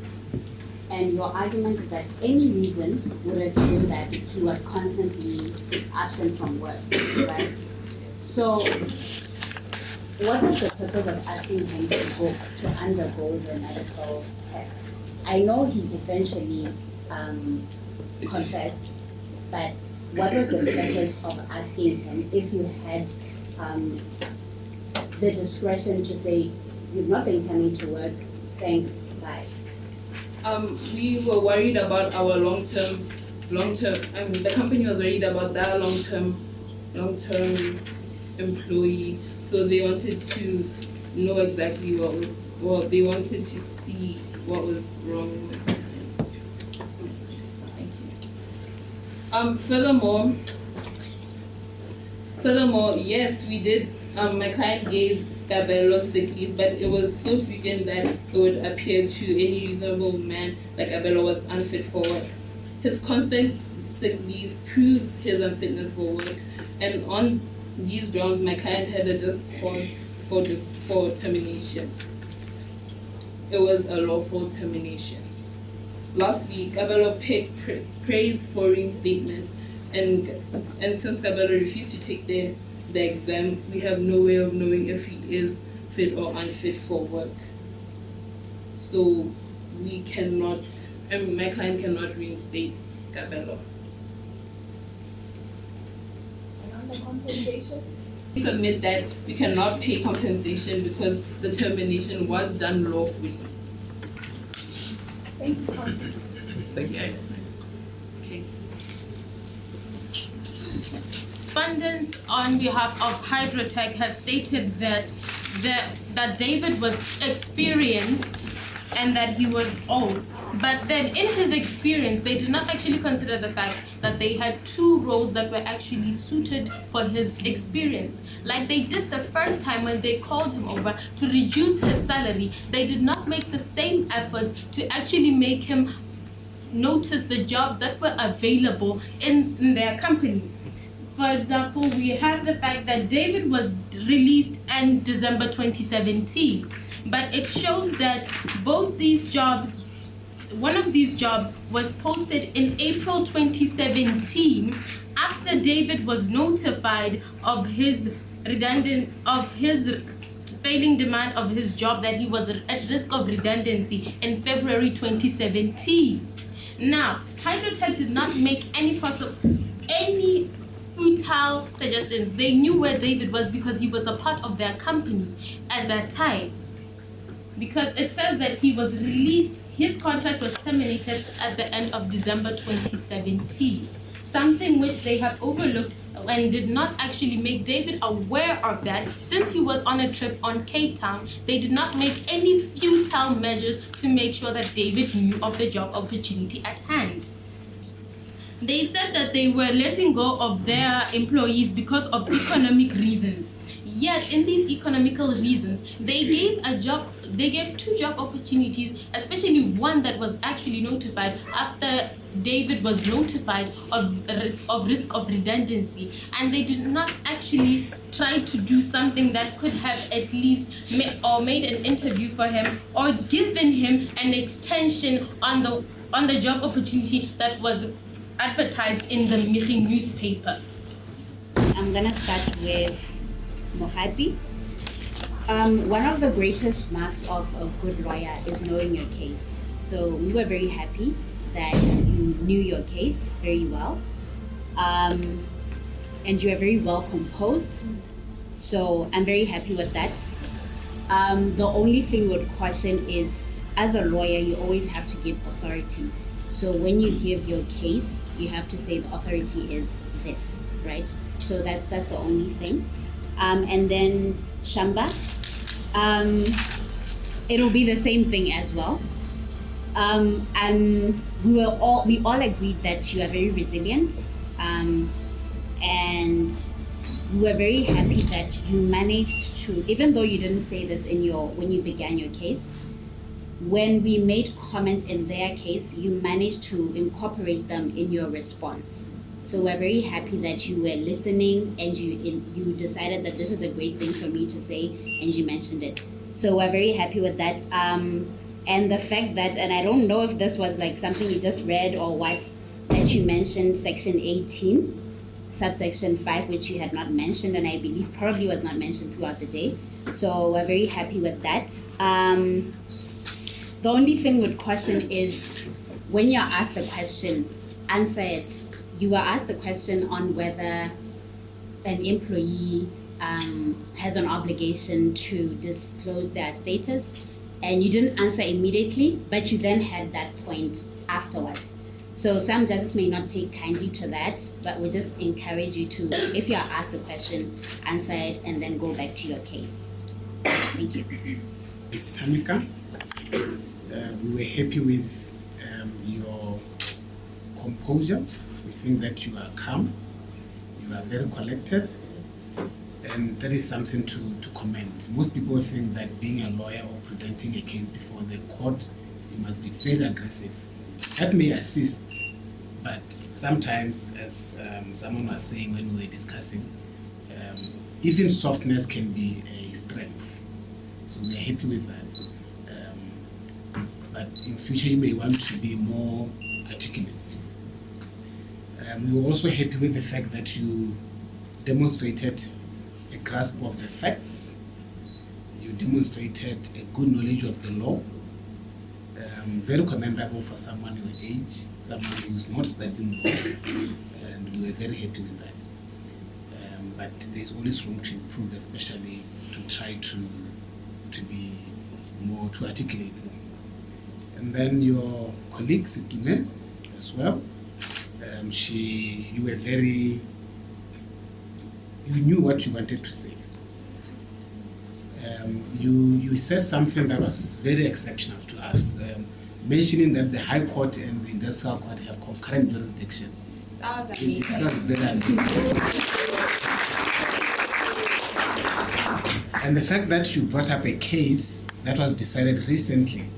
And your argument is that any reason would have been that he was constantly absent from work, right? So what is the purpose of asking him to undergo the medical test? I know he eventually confessed, but what was the purpose of asking him if you had the discretion to say, you've not been coming to work, thanks, bye? We were worried about our long-term, the company was worried about their long-term employee, so they wanted to know exactly they wanted to see what was wrong with him. Thank you. Furthermore, yes, we did. My client gave Gabello sick leave, but it was so frequent that it would appear to any reasonable man that Gabello was unfit for work. His constant sick leave proved his unfitness for work, and on these grounds, my client had a just cause for termination. It was a lawful termination. Lastly, Gabello praised for reinstatement, and since Gabello refused to take the exam, we have no way of knowing if he is fit or unfit for work. So we cannot, my client cannot reinstate Gabello. And on the compensation? We submit that we cannot pay compensation because the termination was done lawfully. Thank you, Counsel. Thank you. Okay. Respondents on behalf of Hydrotech have stated that David was experienced and that he was old. But then in his experience, they did not actually consider the fact that they had two roles that were actually suited for his experience. Like they did the first time when they called him over to reduce his salary, they did not make the same efforts to actually make him notice the jobs that were available in their company. For example, we have the fact that David was released in December 2017, but it shows that both these jobs, one of these jobs was posted in April 2017 after David was notified of his failing demand of his job, that he was at risk of redundancy in February 2017. Now, Hydrotech did not make any futile suggestions. They knew where David was because he was a part of their company at that time. Because it says that he was released his contract was terminated at the end of December 2017, something which they have overlooked and did not actually make David aware of that. Since he was on a trip on Cape Town, they did not make any futile measures to make sure that David knew of the job opportunity at hand. They said that they were letting go of their employees because of economic reasons. Yet, in these economical reasons, they gave 2 job opportunities, especially one that was actually notified after David was notified of risk of redundancy, and they did not actually try to do something that could have at least made an interview for him or given him an extension on the job opportunity that was advertised in the Miri newspaper. I'm gonna start with Mogapi. One of the greatest marks of a good lawyer is knowing your case. So we were very happy that you knew your case very well, and you are very well composed. So I'm very happy with that. The only thing with caution is, as a lawyer, you always have to give authority. So when you give your case, you have to say the authority is this, right? So that's the only thing. And then Shamba, it'll be the same thing as well. And we all agreed that you are very resilient, and we were very happy that you managed to, even though you didn't say this when you began your case, when we made comments in their case, you managed to incorporate them in your response. So we're very happy that you were listening and you decided that this is a great thing for me to say, and you mentioned it. So we're very happy with that. And the fact that, and I don't know if this was like something you just read or what, that you mentioned section 18, subsection 5, which you had not mentioned, and I believe probably was not mentioned throughout the day. So we're very happy with that. The only thing with caution is when you're asked a question, answer it. You were asked the question on whether an employee has an obligation to disclose their status, and you didn't answer immediately, but you then had that point afterwards. So some judges may not take kindly to that, but we just encourage you to, if you are asked the question, answer it and then go back to your case. Thank you. Tshamekang, we were happy with your composure. We think that you are calm, you are very collected, and that is something to commend. Most people think that being a lawyer or presenting a case before the court, you must be very aggressive. That may assist, but sometimes, as someone was saying when we were discussing, even softness can be a strength. So we are happy with that. But in future, you may want to be more articulate. We were also happy with the fact that you demonstrated a grasp of the facts. You demonstrated a good knowledge of the law. Very commendable for someone your age, someone who's not studying law, and we were very happy with that. But there's always room to improve, especially to try to be more, to articulate more. And then your colleague Setume as well. You were very, you knew what you wanted to say. You said something that was very exceptional to us, mentioning that the High Court and the Industrial Court have concurrent jurisdiction. That was amazing. That was very amazing. And the fact that you brought up a case that was decided recently,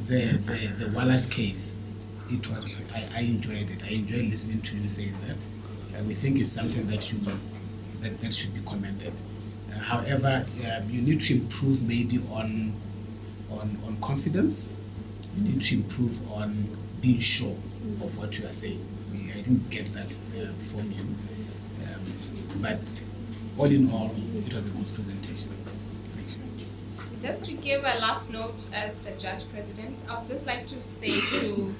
the Wallace case, I enjoyed it. I enjoyed listening to you saying that. We think it's something that that should be commended. However, you need to improve maybe on confidence. You need to improve on being sure of what you are saying. I didn't get that from you. But all in all, it was a good presentation. Thank you. Just to give a last note as the judge president, I would just like to say to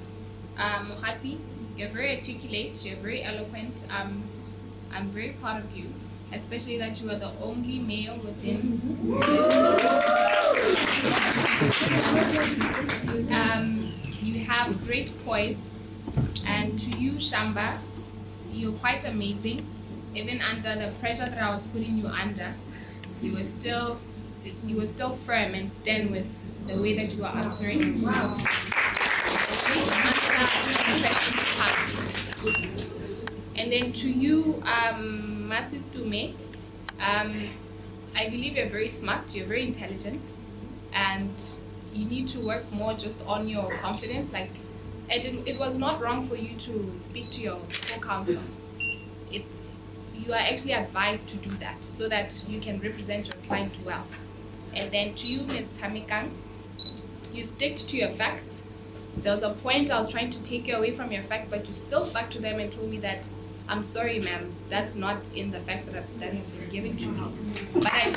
Mogapi, you're very articulate, you're very eloquent. I'm very proud of you, especially that you are the only male within. have great poise, and to you, Shamba, you're quite amazing. Even under the pressure that I was putting you under, you were still firm and stand with the way that you are answering. Wow. And then to you, Setume, I believe you're very smart, you're very intelligent, and you need to work more just on your confidence. Like, it was not wrong for you to speak to your co-counsel. You are actually advised to do that so that you can represent your client well. And then to you, Ms. Tshamekang, you stick to your facts. There was a point I was trying to take you away from your facts, but you still stuck to them and told me that, I'm sorry, ma'am, that's not in the facts that have been given to me. But I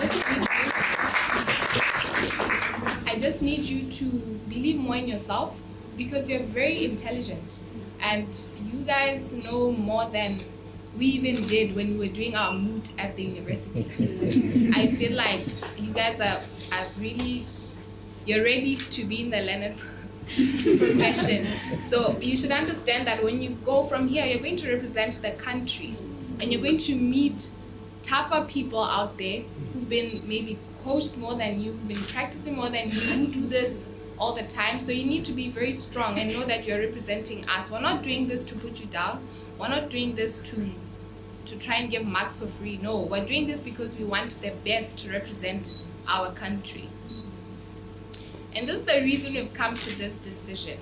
just need you to believe more in yourself, because you're very intelligent and you guys know more than we even did when we were doing our Moot at the university. I feel like you guys are really, you're ready to be in the learned profession. So you should understand that when you go from here, you're going to represent the country and you're going to meet tougher people out there who've been maybe coached more than you, been practicing more than you, who do this all the time. So you need to be very strong and know that you're representing us. We're not doing this to put you down. We're not doing this to try and give marks for free. No, we're doing this because we want the best to represent our country. And this is the reason we've come to this decision.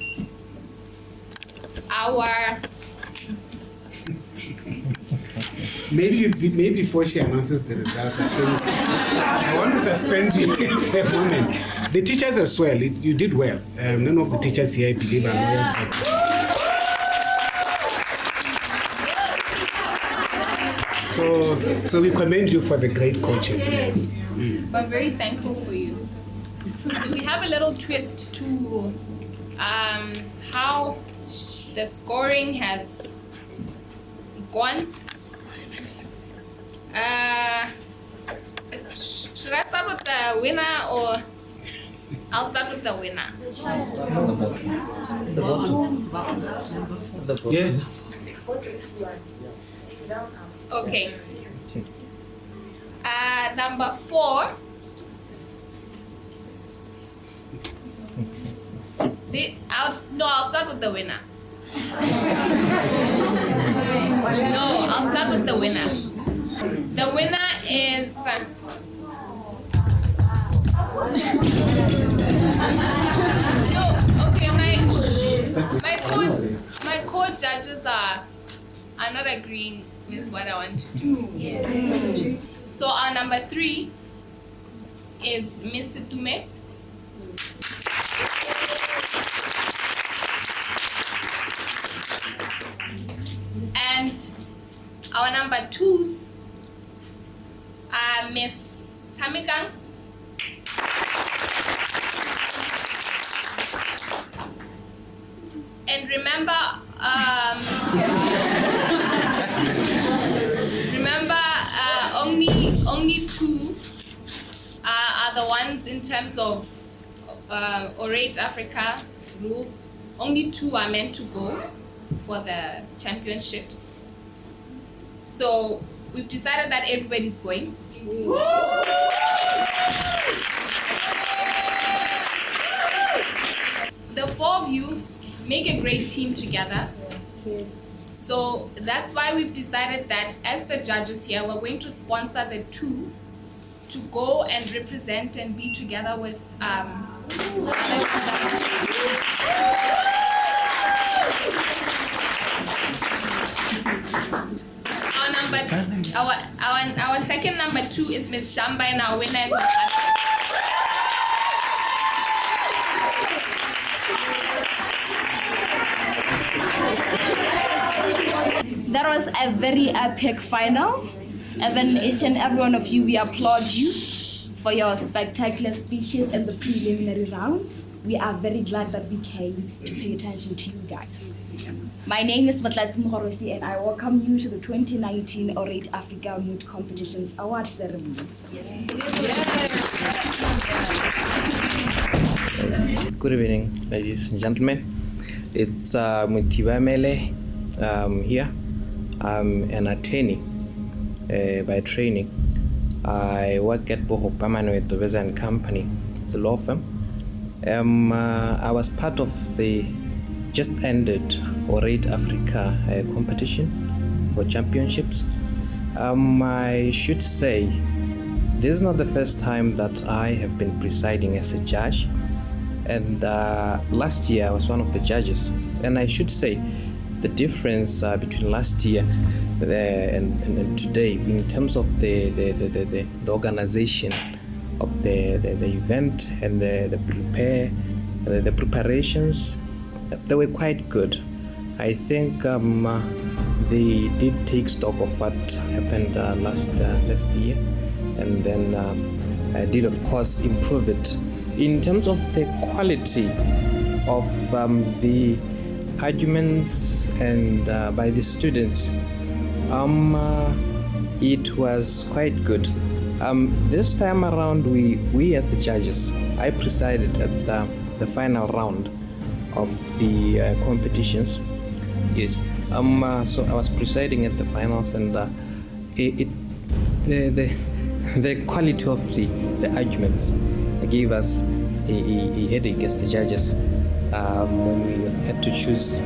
Maybe before she announces the results, I think I want to suspend you for a moment. The teachers as well, you did well. None of the teachers here, I believe, are lawyers. So we commend you for the great coaching. Yes. We're very thankful for you. So we have a little twist to how the scoring has gone. Should I start with the winner or I'll start with the winner? Yes. Okay. Number 4. I'll start with the winner. No, I'll start with the winner. The winner is my co-judges are not agreeing with what I want to do. Yes. So our number 3 is Miss Setume. And our number 2s are Miss Tshamekang and remember only 2 are the ones in terms of Orate Africa rules. Only 2 are meant to go for the championships. So we've decided that everybody's going. The 4 of you make a great team together. So that's why we've decided that as the judges here, we're going to sponsor the 2 to go and represent and be together with Our second number 2 is Miss Shamba and our winner is Mogapi. That was a very epic final. And then each and every one of you, we applaud you for your spectacular speeches and the preliminary rounds. We are very glad that we came to pay attention to you guys. My name is Setlalekgosi and I welcome you to the 2019 Orate Africa Moot Competitions Award Ceremony. Good evening, ladies and gentlemen. It's Mutibamele here. I'm an attorney by training. I work at Bohopamano with the Company. It's a law firm. I was part of the just ended Orate Africa competition for championships. I should say this is not the first time that I have been presiding as a judge, and last year I was one of the judges. And I should say the difference between last year and today in terms of the organization of the event and the preparations, they were quite good. I think they did take stock of what happened last year, and then I did of course improve it in terms of the quality of the arguments and by the students. It was quite good. This time around, we as the judges, I presided at the final round of the competitions. Yes. So I was presiding at the finals, and the quality of the arguments gave us a headache as the judges when we had to choose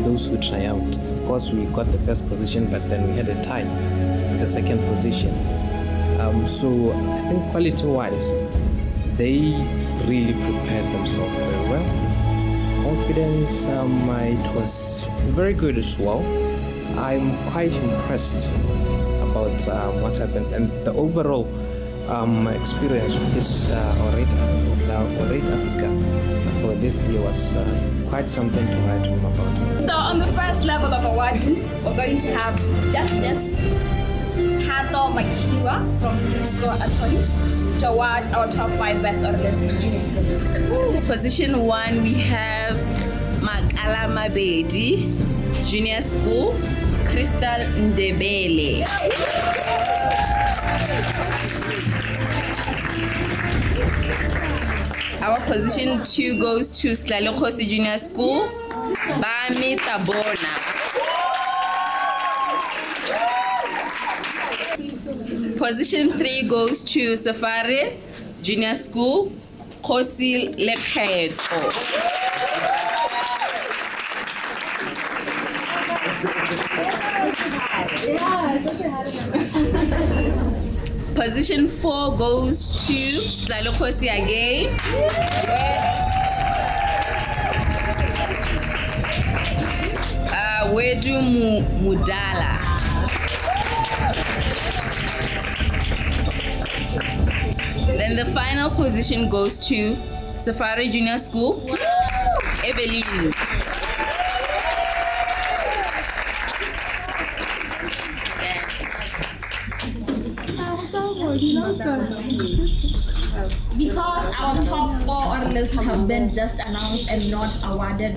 those who triumphed. Of course, we got the first position, but then we had a tie for the second position. So I think quality-wise, they really prepared themselves very well. Confidence, it was very good as well. I'm quite impressed about what happened, and the overall experience of this Orate Africa for this year was quite something to write home about. So on the first level of awarding, we're going to have Justice Hato Makiwa from Risco Attorneys to award our top 5 best orders in junior schools. Position 1, we have Makala Mabedi, Junior School, Crystal Ndebele. Our position 2 goes to Setlalekgosi Junior School, Bami Tabona. Position 3 goes to Safari Junior School, Kosi Lekheko. Position 4 goes to Setlalekgosi again. Wedu Mudala. Then the final position goes to Safari Junior School, Evelyn. Because our top 4 orders have been just announced and not awarded.